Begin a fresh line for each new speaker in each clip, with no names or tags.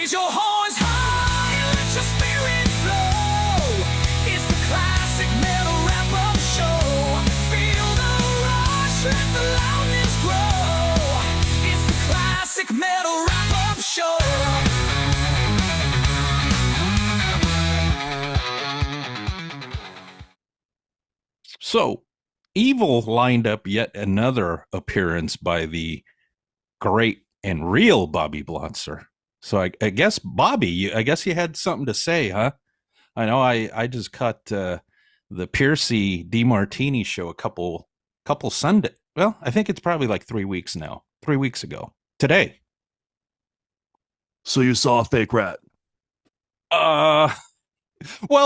Raise your horns high and let your spirit flow. It's the classic metal wrap-up show. Feel the rush, let the loudness grow. It's the classic metal wrap-up show.
So, Evil lined up yet another appearance by the great and real Bobby Blotzer. So I guess, Bobby, I guess you had something to say, huh? I know I just cut the Piercy DeMartini show a couple Sunday. Well, I think it's probably like 3 weeks now. 3 weeks ago. Today.
So you saw a fake rat?
Well,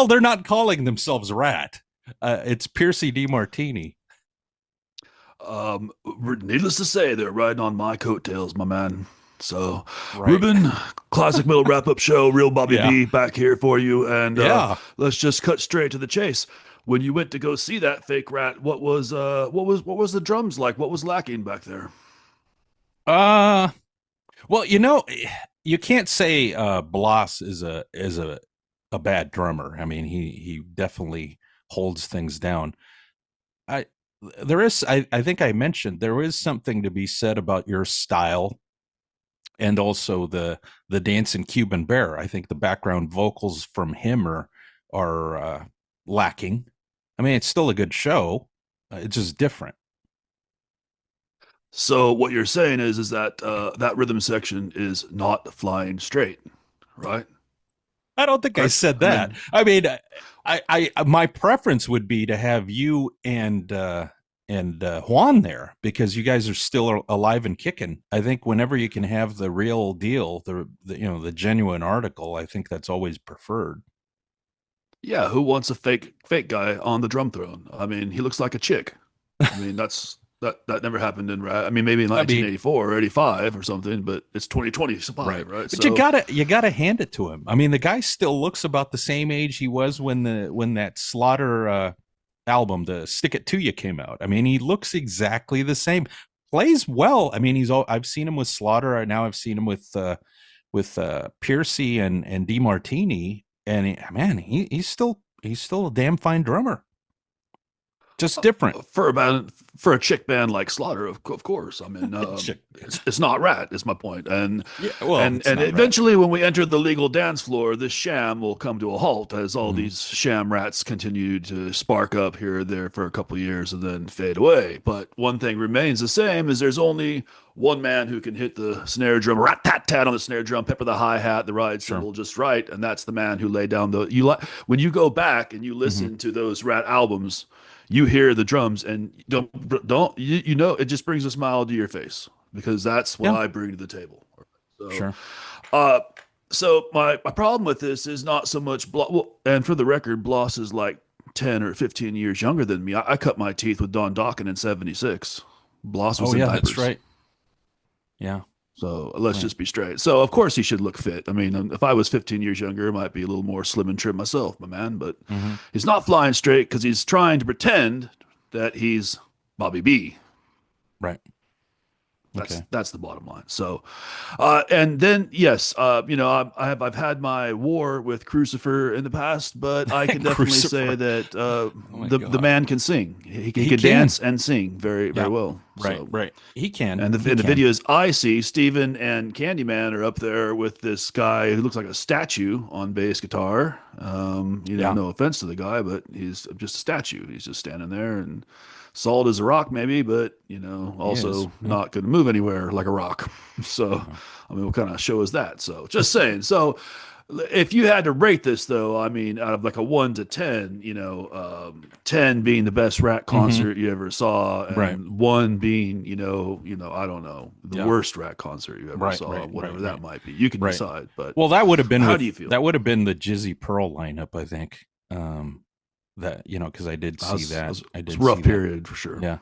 they're not calling themselves Rat. It's Piercy DeMartini.
Needless to say, they're riding on my coattails, my man. So,
Right.
Ruben, classic metal wrap-up show, real Bobby
Yeah.
B back here for you, and
Yeah.
let's just cut straight to the chase. When you went to go see that fake rat, what was the drums like? What was lacking back there?
Well, you can't say Bloss is a bad drummer. I mean, he definitely holds things down. I think I mentioned there is something to be said about your style, and also the dancing Cuban Bear. I think the background vocals from him are lacking. I mean, it's still a good show. It's just different.
So what you're saying is that that rhythm section is not flying straight, right?
I don't think I said that. I mean, I my preference would be to have you and Juan there, because you guys are still alive and kicking. I think whenever you can have the real deal, the genuine article, I think that's always preferred.
Yeah, who wants a fake guy on the drum throne? I mean, he looks like a chick. I mean, that never happened in rat. I mean, maybe in 1984 or 85 or something, but it's 2025, right?
But you gotta hand it to him. I mean, the guy still looks about the same age he was when that Slaughter album, the Stick It To You, came out. I mean, he looks exactly the same. Plays well. I mean, I've seen him with Slaughter. Now I've seen him with Piercy and DeMartini, and he's still a damn fine drummer. Just different
for a chick band like Slaughter, of course. I mean, it's not Rat, is my point. And eventually, when we enter the legal dance floor, this sham will come to a halt as all these sham rats continue to spark up here or there for a couple of years and then fade away. But one thing remains the same: is there's only one man who can hit the snare drum, rat-tat-tat on the snare drum, pepper the hi-hat, the ride cymbal just right, and that's the man who laid down when you go back and you listen to those Rat albums, you hear the drums and it just brings a smile to your face, because that's what I bring to the table. So,
sure.
So my problem with this is not so much and for the record, Bloss is like 10 or 15 years younger than me. I cut my teeth with Don Dokken in 76. Bloss was in diapers.
That's right. Yeah.
So let's just be straight. So of course he should look fit. I mean, if I was 15 years younger, I might be a little more slim and trim myself, my man. But he's not flying straight because he's trying to pretend that he's Bobby B.
Right.
That's the bottom line. So, and then yes, I've had my war with Crucifer in the past, but I can definitely say that the man can sing. He can dance and sing very well.
Right. He can.
And in the videos I see, Steven and Candyman are up there with this guy who looks like a statue on bass guitar. No offense to the guy, but he's just a statue. He's just standing there and solid as a rock, maybe, but also not going to move anywhere like a rock. So, I mean, what kind of show is that? So, just saying. So, if you had to rate this, though, I mean, out of like a 1 to 10, 10 being the best Rat concert you ever saw, and 1 being, I don't know, the worst Rat concert you ever saw, whatever that might be. You can decide. But
that would have been.
How do you feel?
That would have been the Jizzy Pearl lineup, I think. That because I did see that.
It's a rough period for sure.
Yeah.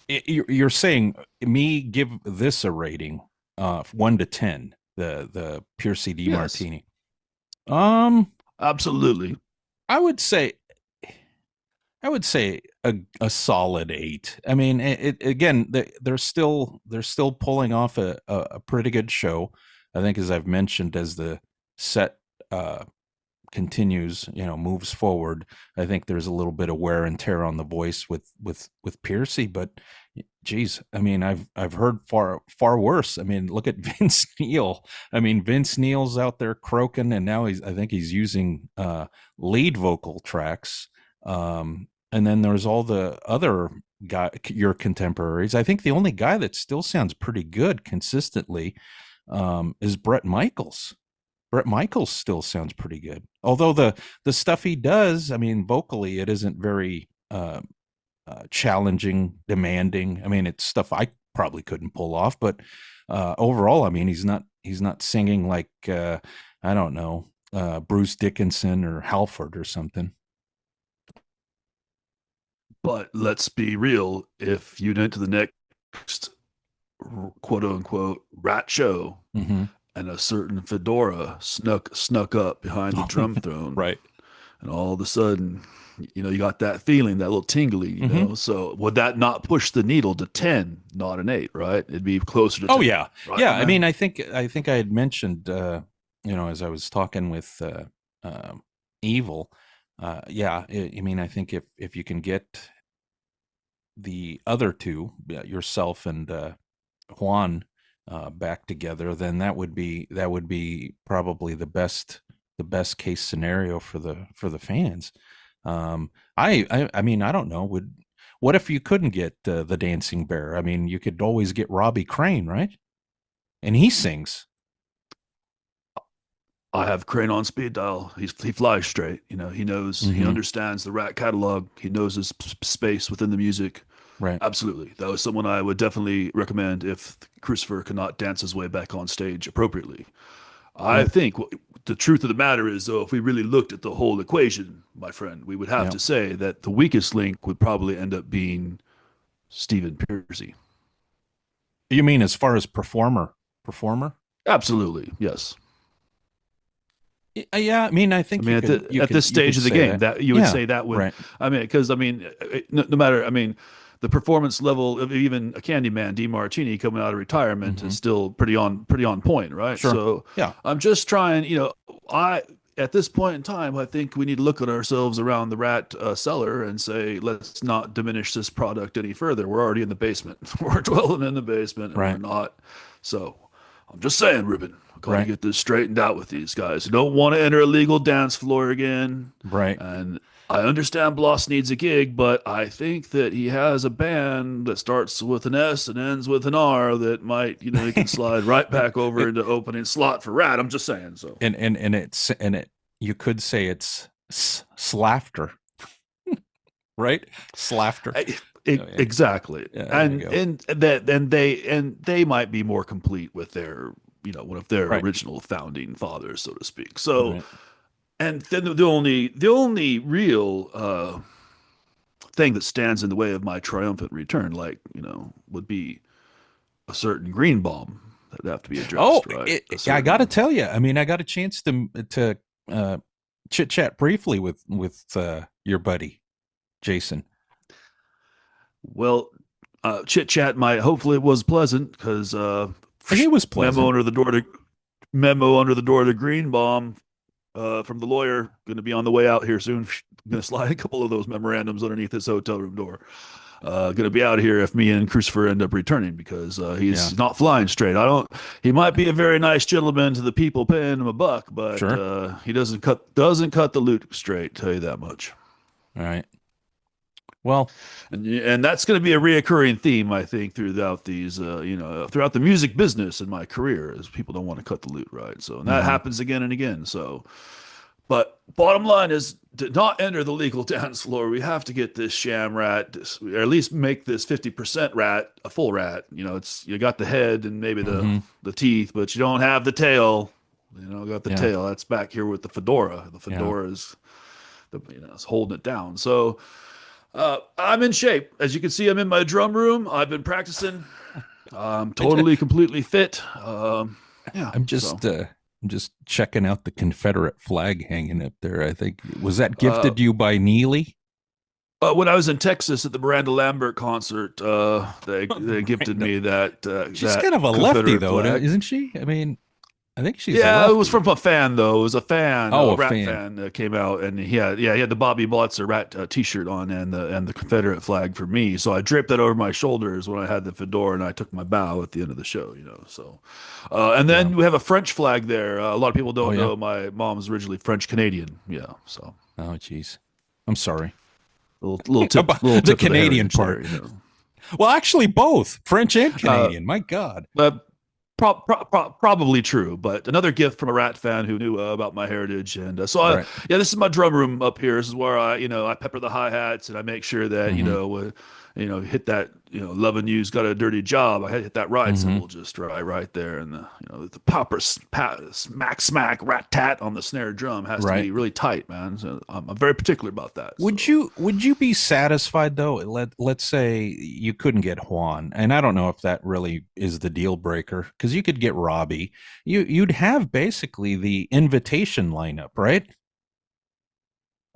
You're saying me give this a rating 1 to 10, the Piercy DeMartini.
Absolutely.
I would say a solid 8. I mean, they're still pulling off a pretty good show. I think, as I've mentioned, as the set continues, moves forward, I think there's a little bit of wear and tear on the voice with Piercy. But geez, I mean, I've heard far worse. I mean, look at Vince Neil. I mean, Vince Neil's out there croaking, and now I think he's using lead vocal tracks. And then there's all the other your contemporaries. I think the only guy that still sounds pretty good consistently is Bret Michaels. Bret Michaels still sounds pretty good, although the stuff he does, I mean, vocally, it isn't very challenging, demanding. I mean, it's stuff I probably couldn't pull off, but overall, I mean, he's not singing like I don't know, Bruce Dickinson or Halford or something.
But let's be real. If you went to the next quote unquote rat show,
mm-hmm.
and a certain fedora snuck up behind the drum throne,
right,
and all of a sudden, you got that feeling, that little tingly,
mm-hmm.
know. So would that not push the needle to 10, not an 8, right? It'd be closer to 10.
Oh yeah,
right?
Yeah. I mean, I think I had mentioned, as I was talking with Evil, yeah. I mean, I think if you can get the other two, yourself and Juan, back together, then that would be probably the best case scenario for the fans. I mean, I don't know. What if you couldn't get the Dancing Bear? I mean, you could always get Robbie Crane, right? And he sings.
I have Crane on speed dial. He flies straight. He knows,
mm-hmm.
he understands the Rat catalog. He knows his space within the music.
Right.
Absolutely. That was someone I would definitely recommend if Crucifer cannot dance his way back on stage appropriately. I think the truth of the matter is, though, if we really looked at the whole equation, my friend, we would have to say that the weakest link would probably end up being Stephen Piercy.
You mean as far as performer?
Absolutely. Yes.
Yeah, I mean, I think
at this stage of the game, that you would say that would. Right. I mean, because no matter. I mean, the performance level of even a Candyman, DeMartini, coming out of retirement is still pretty on point, right?
Sure.
So
yeah,
I'm just trying. At this point in time, I think we need to look at ourselves around the Rat cellar and say, let's not diminish this product any further. We're already in the basement. We're dwelling in the basement, and we're not. So I'm just saying, Ruben. Got to get this straightened out with these guys. You don't want to enter a legal dance floor again.
Right.
And I understand Bloss needs a gig, but I think that he has a band that starts with an S and ends with an R that might, he can slide right back over into opening slot for Rat. I'm just saying. So.
And you could say it's Slafter. Right? Slafter.
Exactly.
Yeah,
and they might be more complete with their one of their original founding fathers, so to speak. So, and then the only real thing that stands in the way of my triumphant return, would be a certain Greenbaum that'd have to be addressed.
I got to tell you, I mean, I got a chance to chit chat briefly with your buddy Jason.
Well, chit chat hopefully it was pleasant, because
he was pleasant.
Memo under the door to Greenbaum from the lawyer, going to be on the way out here soon. Going to slide a couple of those memorandums underneath his hotel room door. Going to be out here if me and Crucifer end up returning, because he's not flying straight. He might be a very nice gentleman to the people paying him a buck, but he doesn't cut the loot straight. Tell you that much.
All right. Well,
and that's going to be a reoccurring theme, I think, throughout these, throughout the music business in my career, is people don't want to cut the loot, right? So that happens again and again. So, but bottom line is, to not enter the legal dance floor, we have to get this sham rat, or at least make this 50% rat a full rat. You got the head and maybe the teeth, but you don't have the tail. Got the tail. That's back here with the fedora. The fedora is, it's holding it down. So. I'm in shape. As you can see, I'm in my drum room. I've been practicing. I'm totally, completely fit.
I'm just checking out the Confederate flag hanging up there. I think, was that gifted you by Neely?
When I was in Texas at the Miranda Lambert concert, they gifted me that.
She's
that
kind of a
Confederate
lefty, though,
flag.
isn't she? I mean, I think she's a
Yeah, it was
lefty.
from a fan though. It was a fan,
Oh,
a
a
Rat
fan.
fan came out, and he had the Bobby Blotzer Rat T-shirt on and the Confederate flag for me. So I draped that over my shoulders when I had the fedora, and I took my bow at the end of the show. You know, so and
Yeah.
then we have a French flag there. A lot of people
Oh
don't
yeah.
know my mom's originally French Canadian. Yeah, so
Oh jeez. I'm sorry. About
little
the
tip of the
Canadian
heritage
part.
there. You know.
Well, actually, both French and
Uh,
Canadian. My God.
But probably true, but another gift from a Rat fan who knew about my heritage, and
Right.
yeah, this is my drum room up here. This is where I pepper the hi hats, and I make sure that
Mm-hmm.
hit that loving you's got a dirty job. I hit that ride
Mm-hmm.
cymbal just right there, and the popper smack rat tat on the snare drum has to
Right.
be really tight, man. So I'm very particular about that.
Would you be satisfied though? Let's say you couldn't get Juan, and I don't know if that really is the deal breaker because you could get Robbie. You'd have basically the invitation lineup, right?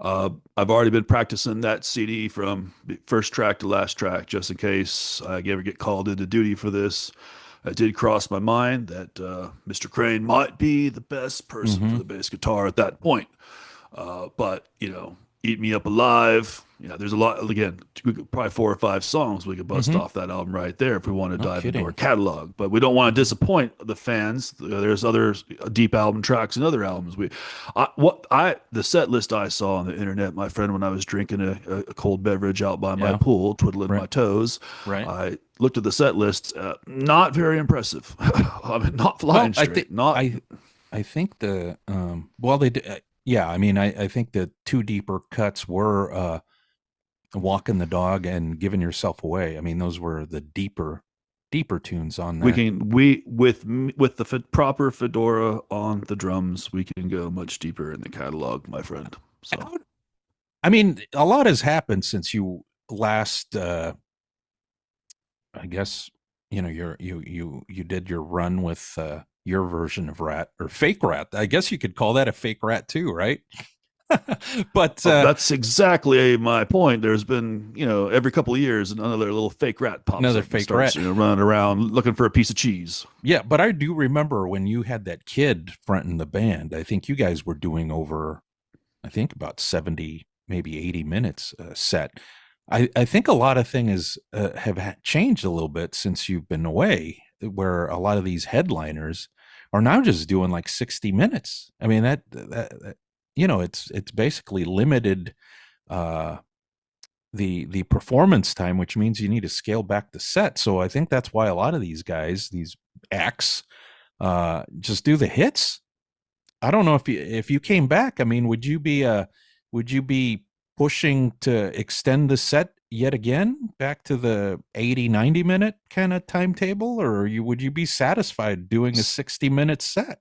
I've already been practicing that CD from first track to last track, just in case I ever get called into duty for this. It did cross my mind that Mr. Crane might be the best person for
Mm-hmm.
the bass guitar at that point. But Eat Me Up Alive. Yeah, there's a lot. Again, probably 4 or 5 songs we could bust
Mm-hmm.
off that album right there if we want to
No
dive into our
kidding.
catalog. But we don't want to disappoint the fans. There's other deep album tracks and other albums. The set list I saw on the internet, my friend, when I was drinking a cold beverage out by my
Yeah.
pool, twiddling
Right.
my toes,
Right.
I looked at the set list. Not very impressive. I mean, not
Well,
flying
I
straight.
think
Not
I think the well they did, yeah. I mean, I think the two deeper cuts were walking the dog and giving yourself away. I mean, those were the deeper tunes on
we
there.
can with the proper fedora on the drums, we can go much deeper in the catalog, my friend. So
I mean, a lot has happened since you last. I guess you did your run with your version of Rat or Fake Rat. I guess you could call that a Fake Rat too, right? But
that's exactly my point. There's been, every couple of years, another little fake rat pops
another
up and
Fake
starts,
Rat.
running around looking for a piece of cheese.
Yeah, but I do remember when you had that kid fronting the band. I think you guys were doing over, I think about 70, maybe 80 minutes set. I think a lot of things have changed a little bit since you've been away, where a lot of these headliners are now just doing like 60 minutes. I mean, it's basically limited the performance time, which means you need to scale back the set. So I think that's why a lot of these guys, these acts, just do the hits. I don't know if you came back. I mean, would you be pushing to extend the set yet again back to the 80-90 minute kind of timetable, or would you be satisfied doing a 60-minute set?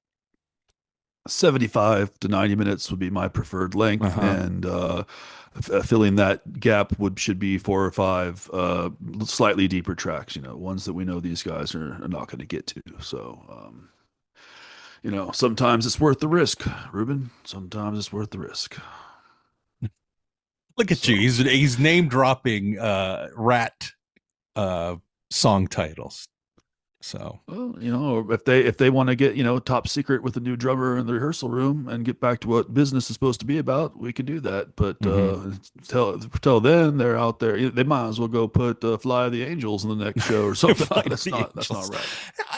75 to 90 minutes would be my preferred length,
Uh-huh.
and filling that gap should be 4 or 5 slightly deeper tracks. Ones that we know these guys are not going to get to. So. Sometimes it's worth the risk, Ruben. Sometimes it's worth the risk.
Look at
So,
you. He's name dropping Rat song titles. So
well, if they want to get, top secret with a new drummer in the rehearsal room and get back to what business is supposed to be about, we can do that. But till then, they're out there. They might as well go put Fly of the Angels in the next show or something.
Fly
That's
the
not
Angels.
right.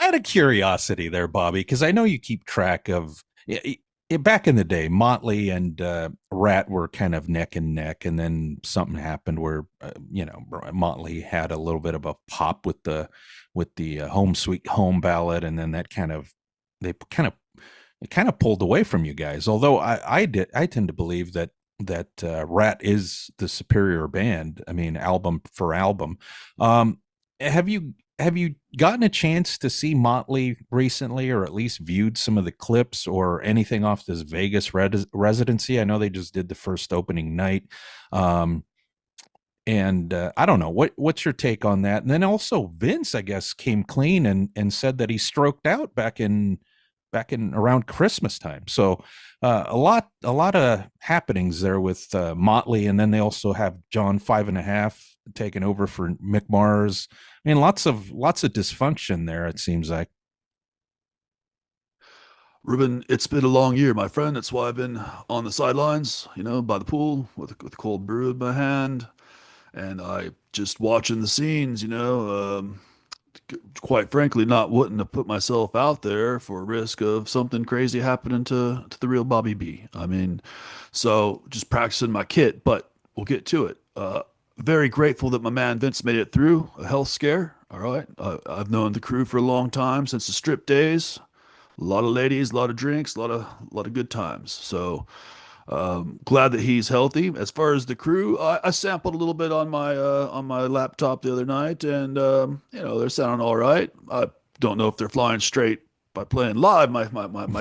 Out of curiosity there, Bobby, because I know you keep track of back in the day, Motley and Rat were kind of neck and neck, and then something happened where Motley had a little bit of a pop with the Home Sweet Home ballad, and then that it kind of pulled away from you guys. Although I tend to believe that Rat is the superior band. I mean, album for album. Have you gotten a chance to see Motley recently, or at least viewed some of the clips or anything off this Vegas residency? I know they just did the first opening night. And I don't know what's your take on that. And then also Vince, I guess, came clean and said that he stroked out back in around Christmas time. So a lot of happenings there with Motley, and then they also have John 5.5 taking over for Mick Mars. I mean, lots of dysfunction there. It seems like.
Ruben, it's been a long year, my friend. That's why I've been on the sidelines, by the pool with a cold brew in my hand, and I just watching the scenes. Quite frankly, not wanting to put myself out there for a risk of something crazy happening to the real Bobby B. I mean, so just practicing my kit, but we'll get to it. Very grateful that my man Vince made it through a health scare. All right, I've known the crew for a long time since the strip days. A lot of ladies, a lot of drinks, a lot of good times. So glad that he's healthy. As far as the crew, I sampled a little bit on my laptop the other night, and they're sounding all right. I don't know if they're flying straight by playing live. My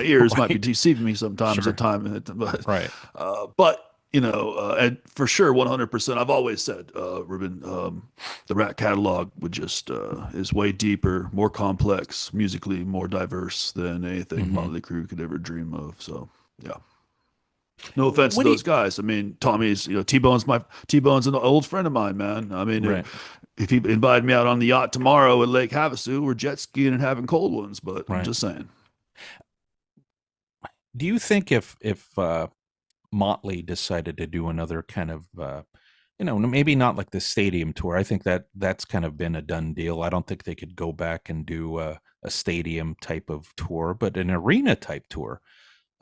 ears might be
Right.
deceiving me sometimes
Sure.
at time,
Right.
but and for sure, 100%. I've always said, Ruben, the Rat catalog would just is way deeper, more complex, musically more diverse than anything
Hmm.
Motley Crue could ever dream of. So yeah. No offense to
What do you?
those guys. I mean, Tommy's, T-Bone's an old friend of mine, man. I mean,
Right.
if he invited me out on the yacht tomorrow at Lake Havasu, we're jet skiing and having cold ones. But I'm
Right.
just saying,
Do you think if Motley decided to do another kind of maybe not like the stadium tour. I think that's kind of been a done deal. I don't think they could go back and do a stadium type of tour, but an arena type tour.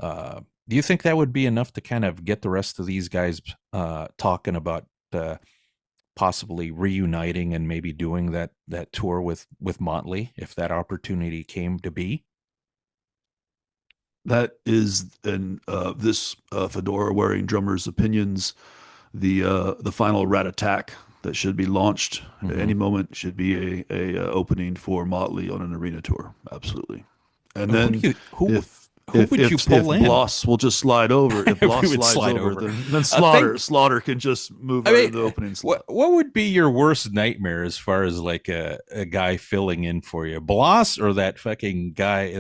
Do you think that would be enough to kind of get the rest of these guys talking about possibly reuniting and maybe doing that tour with Motley if that opportunity came to be?
that is in this fedora wearing drummer's opinions. The final Rat Attack that should be launched at
Hmm.
any moment should be a opening for Motley on an arena tour. Absolutely. And
Who do
then
you who
if
who would you
if
pull in?
Bloss will just slide over, if
We
Bloss
would
slides
slide
over,
over.
then
I think.
Slaughter can just move
I
right
mean,
in the opening
what
slot.
what would be your worst nightmare as far as like a guy filling in for you, Bloss or that fucking guy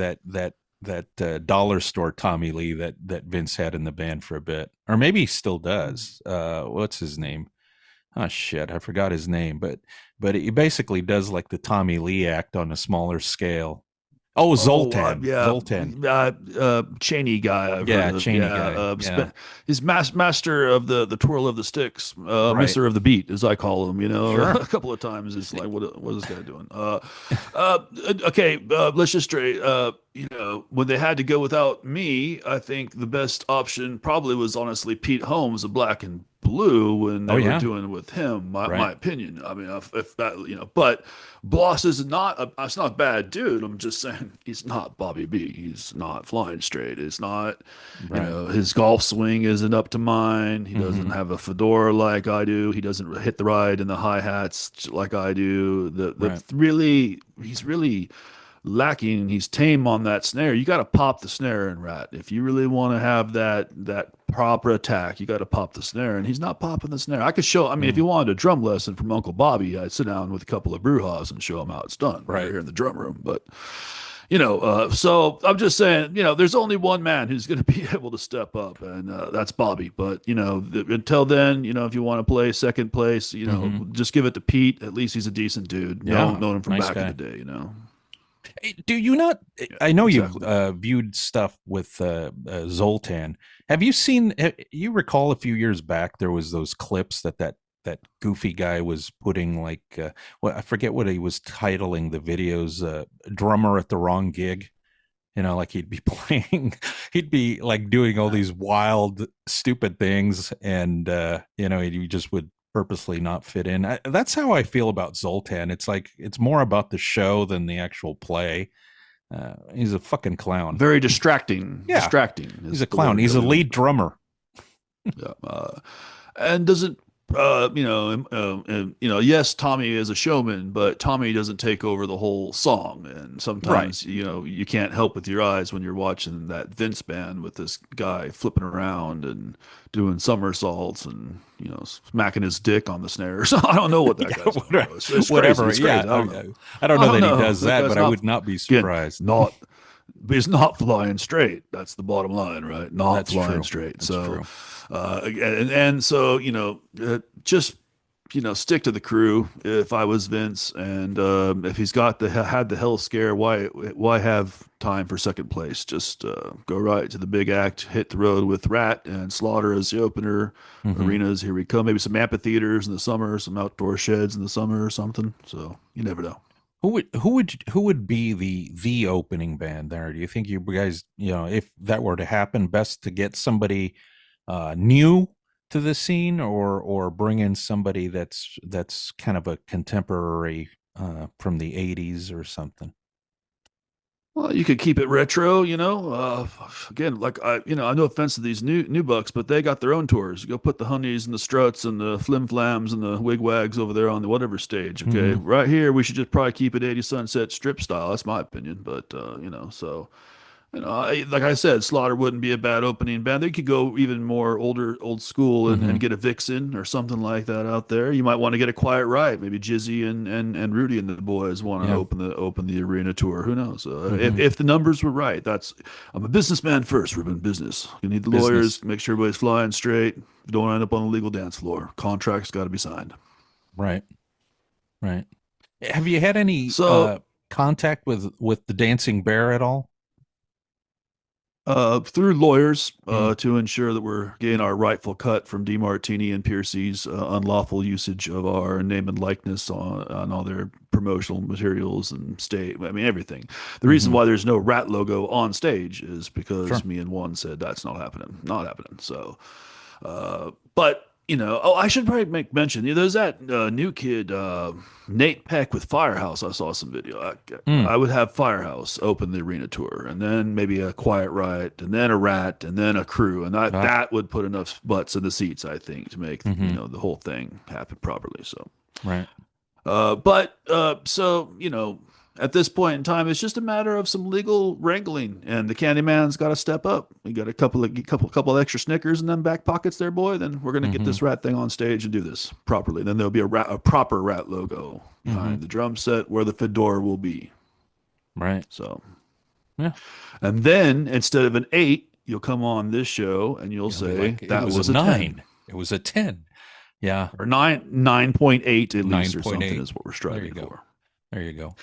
that dollar store Tommy Lee that Vince had in the band for a bit, or maybe he still does. What's his name? Oh shit, I forgot his name, but he basically does like the Tommy Lee act on a smaller scale. Oh,
Oh,
Zoltan,
yeah,
Zoltan,
Cheney guy. I've heard
yeah,
of.
Cheney
Yeah,
guy, yeah,
he's master of the twirl of the sticks,
right,
Mister of the beat, as I call him.
sure,
A couple of times it's like, what is this guy doing? Okay, let's just straight. When they had to go without me, I think the best option probably was honestly Pete Holmes of Black and Blue when
oh
they were
yeah,
doing with him. My
right,
opinion. I mean, if that but. Bloss is not it's not a bad dude. I'm just saying he's not Bobby B. He's not flying straight. It's not,
right,
his golf swing isn't up to mine. He doesn't
hmm,
have a fedora like I do. He doesn't hit the ride in the hi-hats like I do.
right,
He's really lacking. He's tame on that snare. You got to pop the snare in Rat. If you really want to have that proper attack, you got to pop the snare. And he's not popping the snare. I could show. I mean, if
mm,
you wanted a drum lesson from Uncle Bobby, I'd sit down with a couple of brewhas and show him how it's done right
right.
here in the drum room. But so I'm just saying, there's only one man who's going to be able to step up, and that's Bobby. But until then, if you want to play second place,
Hmm.
just give it to Pete. At least he's a decent dude.
Yeah,
Known him from
nice
back in
guy.
the day.
Do you not?
Yeah,
I know you've
exactly.
viewed stuff with Zoltan. Have you seen? You recall a few years back there was those clips that goofy guy was putting like I forget what he was titling the videos. Drummer at the wrong gig. Like he'd be playing, he'd be like doing all these wild, stupid things, and he just would purposely not fit in. That's how I feel about Zoltan. It's like it's more about the show than the actual play. He's a fucking clown.
Very distracting.
Yeah,
Distracting
he's
is
a
the word
clown. He's a
really.
lead drummer.
Yeah. And doesn't yes, Tommy is a showman, but Tommy doesn't take over the whole song. And
Right.
sometimes you can't help with your eyes when you're watching that Vince band with this guy flipping around and doing somersaults and smacking his dick on the snares. I don't know what that
Yeah,
guy's doing, bro. It's crazy.
whatever.
It's crazy.
Yeah,
I don't know.
I don't
I
know
don't
that he
know.
does
That
that,
guy's
but I
not
would not be
again
surprised.
not but he's not flying straight. That's the bottom line, right? Not
That's
flying
true.
straight.
That's
So,
true.
and so just stick to the crew if I was Vince, and if he's had the hell scare, why have time for second place? Just go right to the big act, hit the road with Rat and Slaughter as the opener. Arenas, here we come. Maybe some amphitheaters in the summer, some outdoor sheds in the summer or something. So you never know.
Who would be the opening band there? Do you think you guys, if that were to happen, best to get somebody new to the scene, or bring in somebody that's kind of a contemporary from the 80s or something?
Well, you could keep it retro, again, like no offense to these new bucks, but they got their own tours. You go put the honeys and the struts and the flim flams and the wigwags over there on the whatever stage. Okay, right here we should just probably keep it 80 Sunset Strip style. That's my opinion, but so. Like I said, Slaughter wouldn't be a bad opening band. They could go even more old school and get a Vixen or something like that out there. You might want to get a Quiet Riot. Maybe Jizzy and Rudy and the boys want to open the arena tour. Who knows? If the numbers were right, I'm a businessman first, Ruben. Business. You need the lawyers. Make sure everybody's flying straight. Don't end up on the legal dance floor. Contracts got to be signed.
Right. Have you had any contact with the Dancing Bear at all?
Through lawyers to ensure that we're getting our rightful cut from DeMartini and Piercy's unlawful usage of our name and likeness on all their promotional materials and everything. The reason why there's no Rat logo on stage is because me and One said that's not happening. So, but I should probably make mention. There's that new kid, Nate Peck with Firehouse. I saw some video. I would have Firehouse open the arena tour, and then maybe a Quiet Riot, and then a Rat, and then a crew, and that would put enough butts in the seats, I think, to make the whole thing happen properly. So
right.
So at this point in time, it's just a matter of some legal wrangling, and the Candyman's got to step up. We got a couple extra Snickers in them back pockets there, boy. Then we're gonna get this Rat thing on stage and do this properly. Then there'll be a proper Rat logo behind the drum set where the fedora will be.
Right.
So,
yeah.
And then instead of an 8, you'll come on this show and you'll say that was a
9.
10.
It was a 10. Yeah.
Or 9.8 at least, or
9.8.
something is what we're striving for.
There you go.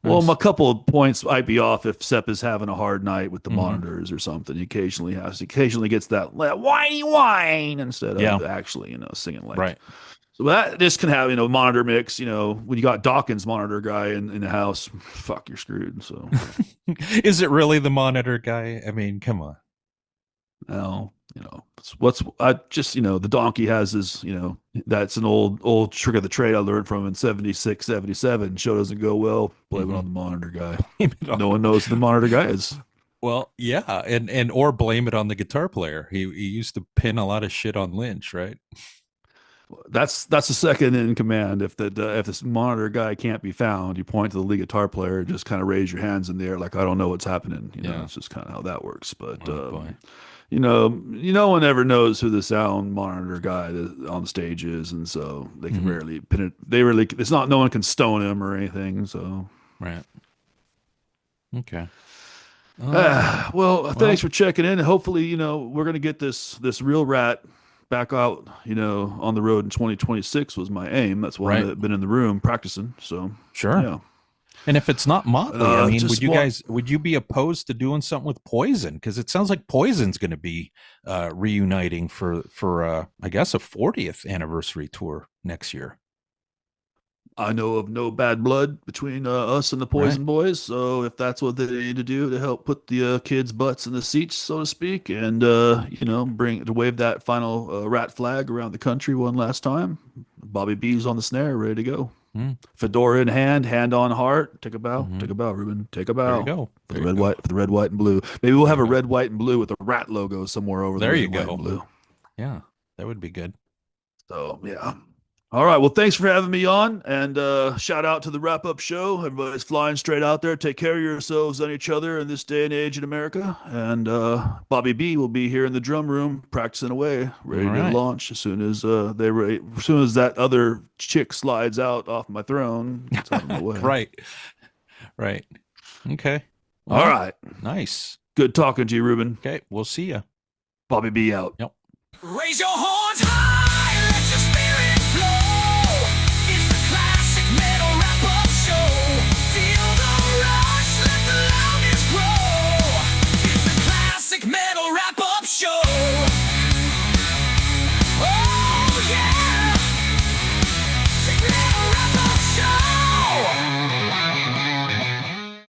Well, a couple of points might be off if Sepp is having a hard night with the monitors or something. He occasionally gets that whiny whine instead of actually, singing like.
Right.
So that this can have, monitor mix, when you got Dawkins monitor guy in the house, fuck, you're screwed. So
is it really the monitor guy? I mean, come on.
No, the donkey has his, that's an old trick of the trade I learned from him in 76, 77. Show doesn't go well, blame it on the monitor guy. No one knows who the monitor guy is.
Well, yeah, and or blame it on the guitar player. He used to pin a lot of shit on Lynch, right?
That's the second in command. If this monitor guy can't be found, you point to the lead guitar player and just kind of raise your hands in the air like I don't know what's happening. It's just kind of how that works. But no one ever knows who the sound monitor guy on stage is, and so they can rarely pin it. It's not, no one can stone him or anything. So
right. Okay.
Well, thanks for checking in. Hopefully, we're gonna get this real Rat back out, on the road in 2026 was my aim. That's why I've been in the room practicing. So
sure. Yeah. And if it's not Motley, I mean, would you be opposed to doing something with Poison? Because it sounds like Poison's going to be reuniting for I guess a 40th anniversary tour next year.
I know of no bad blood between us and the Poison boys. So if that's what they need to do to help put the kids' butts in the seats, so to speak, and wave that final Rat flag around the country one last time, Bobby B's on the snare, ready to go. Fedora in hand on heart. Take a bow, Ruben. Take a bow.
There you go.
For the red, white, and blue. Maybe we'll have a red, white, and blue with a Rat logo somewhere over there.
There you go. Blue. Yeah, that would be good.
So yeah. All right. Well, thanks for having me on, and shout out to the Wrap Up Show. Everybody's flying straight out there. Take care of yourselves and each other in this day and age in America. And Bobby B will be here in the drum room practicing away, ready to launch as soon as that other chick slides out off my throne. It's out of my way.
Right. Okay.
Well, all right.
Nice.
Good talking to you, Ruben.
Okay. We'll see you.
Bobby B out.
Yep.
Raise your horns high.